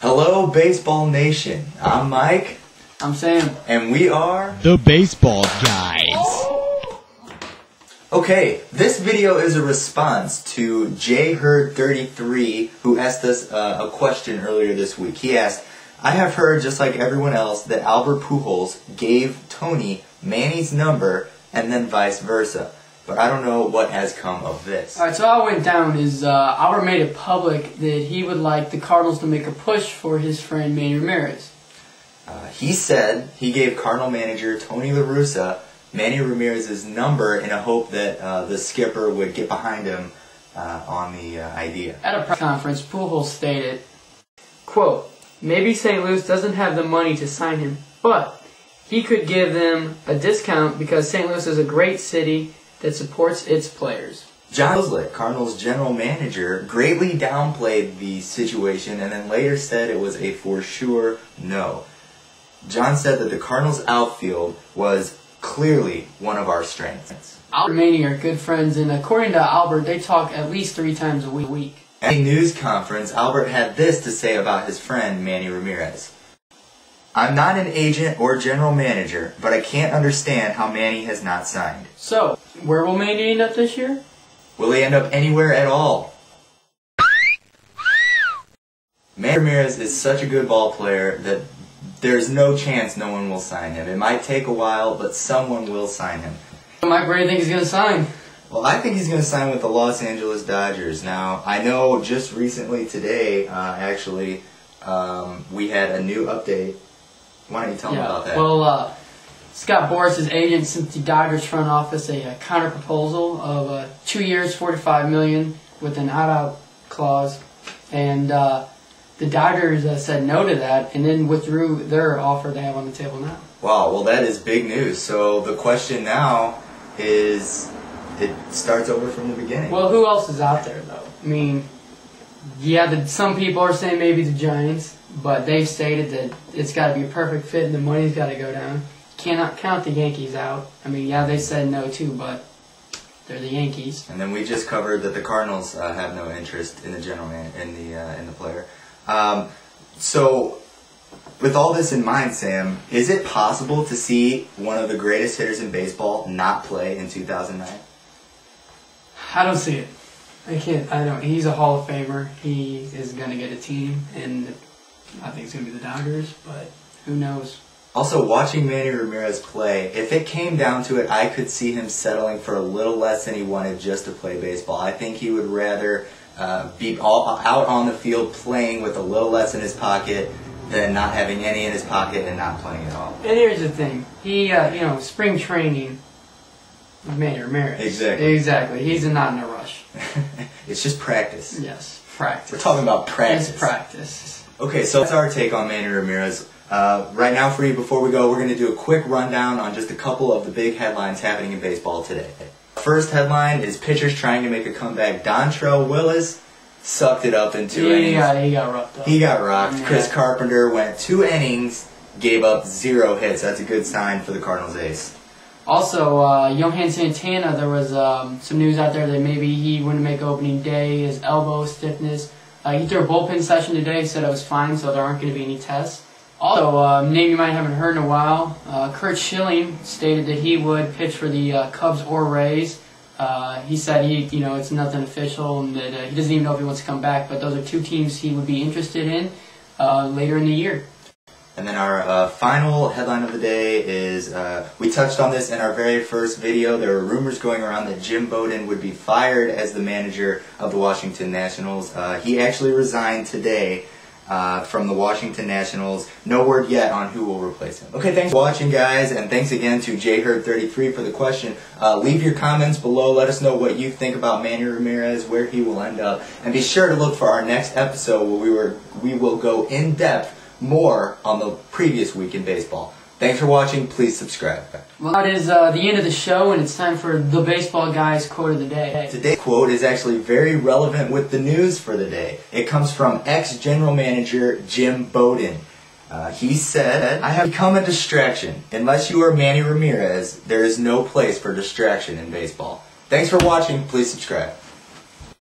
Hello, Baseball Nation. I'm Mike. I'm Sam. And we are the Baseball Guys. Okay, this video is a response to JHerd33, who asked us a question earlier this week. He asked, I have heard, just like everyone else, that Albert Pujols gave Tony Manny's number and then vice versa. But I don't know what has come of this. Alright, so how it went down is Albert made it public that he would like the Cardinals to make a push for his friend Manny Ramirez. He said he gave Cardinal manager Tony La Russa Manny Ramirez's number in a hope that the skipper would get behind him on the idea. At a press conference, Pujols stated, quote, maybe St. Louis doesn't have the money to sign him, but he could give them a discount because St. Louis is a great city that supports its players. John Ozlick, Cardinals general manager, greatly downplayed the situation and then later said it was a for sure no. John said that the Cardinals outfield was clearly one of our strengths. Albert and Manny are good friends, and according to Albert, they talk at least 3 times a week. At a news conference, Albert had this to say about his friend Manny Ramirez. I'm not an agent or general manager, but I can't understand how Manny has not signed. So, where will Manny end up this year? Will he end up anywhere at all? Manny Ramirez is such a good ball player that there's no chance no one will sign him. It might take a while, but someone will sign him. Mike, where do you think he's going to sign? Well, I think he's going to sign with the Los Angeles Dodgers. Now, I know just recently today, we had a new update. Why don't you tell me about that? Well, Scott Boras' agent sent the Dodgers front office a counter proposal of 2 years, $45 million with an opt-out clause, and the Dodgers said no to that and then withdrew their offer they have on the table now. Wow, well that is big news. So the question now is, it starts over from the beginning. Well, who else is out there though? I mean, yeah, some people are saying maybe the Giants, but they've stated that it's got to be a perfect fit and the money's got to go down. Cannot count the Yankees out. I mean, yeah, they said no too, but they're the Yankees. And then we just covered that the Cardinals have no interest in the general man in the player. So, with all this in mind, Sam, is it possible to see one of the greatest hitters in baseball not play in 2009? I don't see it. I can't. I don't. He's a Hall of Famer. He is going to get a team, and I think it's going to be the Dodgers, but who knows? Also, watching Manny Ramirez play, if it came down to it, I could see him settling for a little less than he wanted just to play baseball. I think he would rather be out on the field playing with a little less in his pocket than not having any in his pocket and not playing at all. And here's the thing. He, spring training with Manny Ramirez. Exactly. He's not in a rush. It's just practice. Yes, practice. We're talking about practice. It's practice. Okay, so that's our take on Manny Ramirez. Right now for you, before we go, we're going to do a quick rundown on just a couple of the big headlines happening in baseball today. First headline is pitchers trying to make a comeback. Dontrelle Willis sucked it up in 2 innings. He got roughed up. He got rocked. Yeah. Chris Carpenter went 2 innings, gave up 0 hits. That's a good sign for the Cardinals ace. Also, Johan Santana, there was some news out there that maybe he wouldn't make opening day, his elbow stiffness. He threw a bullpen session today, said it was fine, so there aren't going to be any tests. Also, name you might haven't heard in a while, Curt Schilling stated that he would pitch for the Cubs or Rays. He said it's nothing official and that he doesn't even know if he wants to come back, but those are 2 teams he would be interested in later in the year. And then our final headline of the day is, we touched on this in our very first video. There were rumors going around that Jim Bowden would be fired as the manager of the Washington Nationals. He actually resigned today from the Washington Nationals. No word yet on who will replace him. Okay, thanks for watching, guys, and thanks again to JHerd33 for the question. Leave your comments below. Let us know what you think about Manny Ramirez, where he will end up, and be sure to look for our next episode where we will go in depth more on the previous week in baseball. Thanks for watching. Please subscribe. Well, that is the end of the show, and it's time for the Baseball Guys quote of the day. Today's quote is actually very relevant with the news for the day. It comes from ex-general manager Jim Bowden. He said, I have become a distraction. Unless you are Manny Ramirez, there is no place for distraction in baseball. Thanks for watching. Please subscribe.